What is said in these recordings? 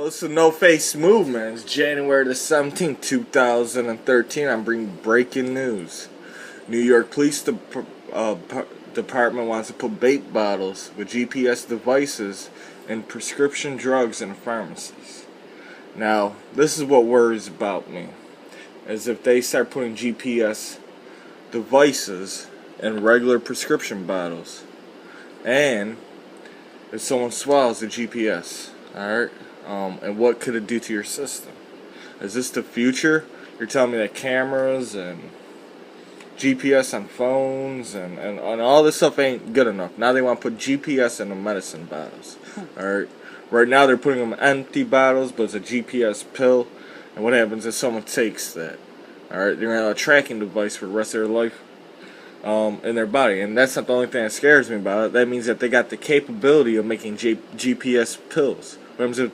Well, it's a No Face Movement. It's January the 17th, 2013. I'm bringing breaking news. New York Police Department wants to put vape bottles with GPS devices and prescription drugs in pharmacies. Now, this is what worries about me. As if they start putting GPS devices in regular prescription bottles. And if someone swallows the GPS, alright? And what could it do to your system? Is this the future? You're telling me that cameras and GPS on phones and all this stuff ain't good enough. Now they want to put GPS in the medicine bottles. Alright? Right now they're putting them in empty bottles, but it's a GPS pill. And what happens if someone takes that? Alright? They're going to have a tracking device for the rest of their life in their body. And that's not the only thing that scares me about it. That means that they got the capability of making GPS pills. What happens if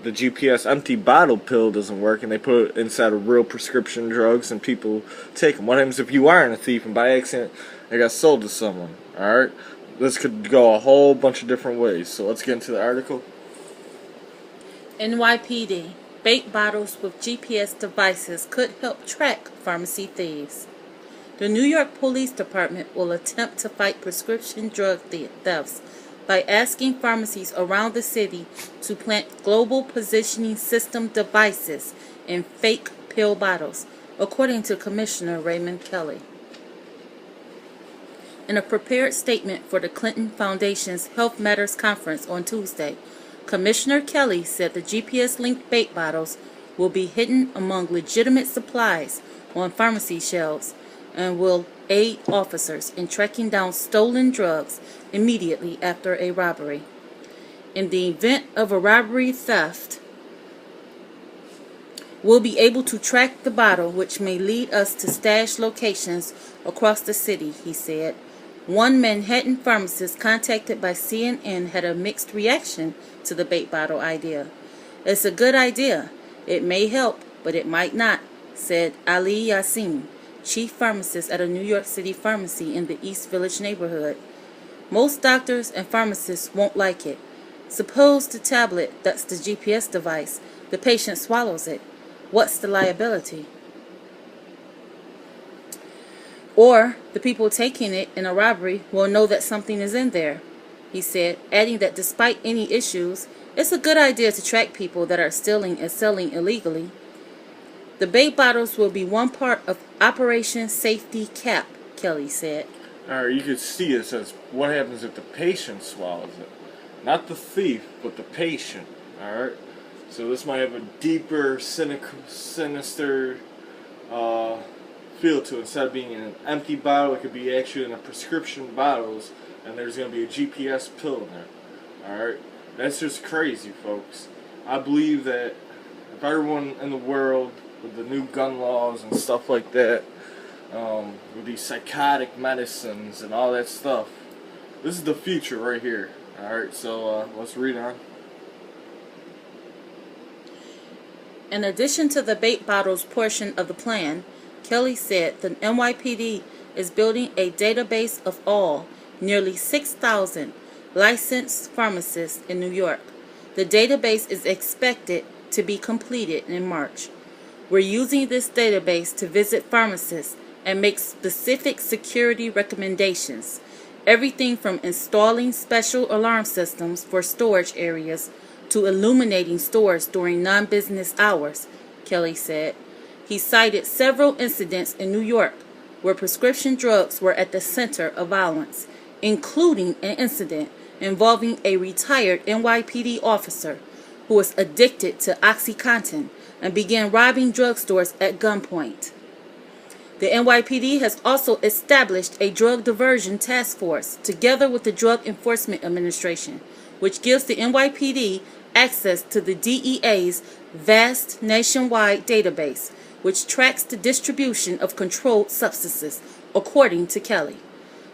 the GPS empty bottle pill doesn't work and they put it inside of real prescription drugs and people take them? What happens if you aren't a thief and by accident it got sold to someone? Alright? This could go a whole bunch of different ways. So let's get into the article. NYPD. Vape bottles with GPS devices could help track pharmacy thieves. The New York Police Department will attempt to fight prescription drug thefts by asking pharmacies around the city to plant global positioning system devices in fake pill bottles, according to Commissioner Raymond Kelly. In a prepared statement for the Clinton Foundation's Health Matters Conference on Tuesday, Commissioner Kelly said the GPS-linked vape bottles will be hidden among legitimate supplies on pharmacy shelves and will aid officers in tracking down stolen drugs immediately after a robbery. In the event of a robbery theft, we'll be able to track the bottle, which may lead us to stash locations across the city, he said. One Manhattan pharmacist contacted by CNN had a mixed reaction to the vape bottle idea. It's a good idea. It may help, but it might not, said Ali Yassin, chief pharmacist at a New York City pharmacy in the East Village neighborhood. Most doctors and pharmacists won't like it. Suppose the tablet, that's the GPS device, the patient swallows it. What's the liability? Or the people taking it in a robbery will know that something is in there, he said, adding that despite any issues, it's a good idea to track people that are stealing and selling illegally. The vape bottles will be one part of Operation Safety Cap, Kelly said. Alright, you can see it says, what happens if the patient swallows it? Not the thief, but the patient. Alright? So this might have a deeper, sinister feel to it. Instead of being in an empty bottle, it could be actually in a prescription bottles, and there's going to be a GPS pill in there. Alright? That's just crazy, folks. I believe that if everyone in the world, with the new gun laws and stuff like that, with these psychotic medicines and all that stuff, this is the future right here. Alright, so let's read on. In addition to the vape bottles portion of the plan, Kelly said the NYPD is building a database of all, nearly 6,000 licensed pharmacists in New York. The database is expected to be completed in March. We're using this database to visit pharmacists and make specific security recommendations. Everything from installing special alarm systems for storage areas to illuminating stores during non-business hours, Kelly said. He cited several incidents in New York where prescription drugs were at the center of violence, including an incident involving a retired NYPD officer who was addicted to OxyContin and began robbing drugstores at gunpoint. The NYPD has also established a drug diversion task force together with the Drug Enforcement Administration, which gives the NYPD access to the DEA's vast nationwide database, which tracks the distribution of controlled substances, according to Kelly.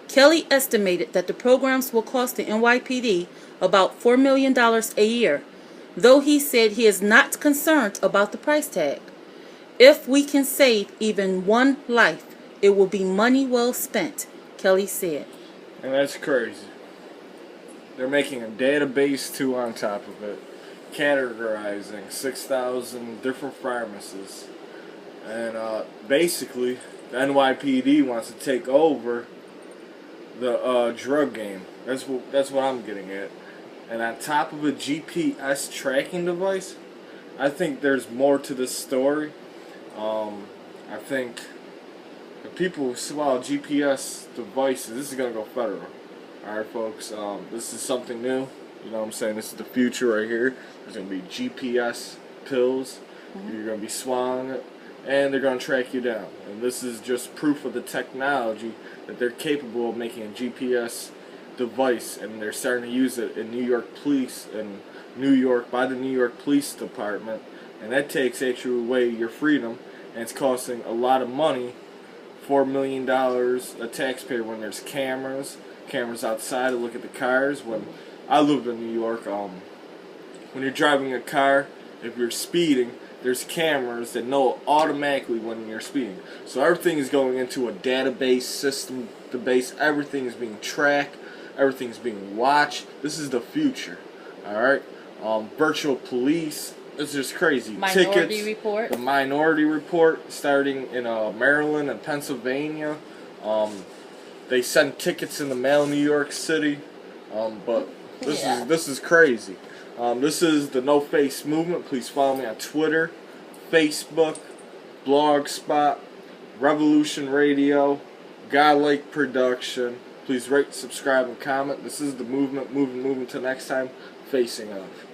Kelly estimated that the programs will cost the NYPD about $4 million a year, though he said he is not concerned about the price tag. If we can save even one life, it will be money well spent, Kelly said. And that's crazy. They're making a database too on top of it. categorizing 6,000 different pharmacies. And basically, the NYPD wants to take over the drug game. That's what I'm getting at. And on top of a GPS tracking device, I think there's more to this story. I think the people who swallow GPS devices, this is gonna go federal. Alright, folks, this is something new. You know what I'm saying? This is the future right here. There's going to be GPS pills. You're going to be swallowing it. And they're going to track you down. And this is just proof of the technology that they're capable of making a GPS device. And they're starting to use it in New York police and New York by the New York Police Department. And that takes actually away your freedom. And it's costing a lot of money. $4 million a taxpayer when there's cameras outside to look at the cars. When I lived in New York, when you're driving a car, if you're speeding, there's cameras that know automatically when you're speeding. So everything is going into a database system. Everything is being tracked. Everything's being watched. This is the future. Alright? Virtual police. It's just crazy. Minority Report. The Minority Report starting in Maryland and Pennsylvania. They send tickets in the mail in New York City. But this is crazy. This is the No Face Movement. Please follow me on Twitter, Facebook, Blogspot, Revolution Radio, Godlike Production. Please rate, subscribe, and comment. This is the movement. Moving till next time. Facing off.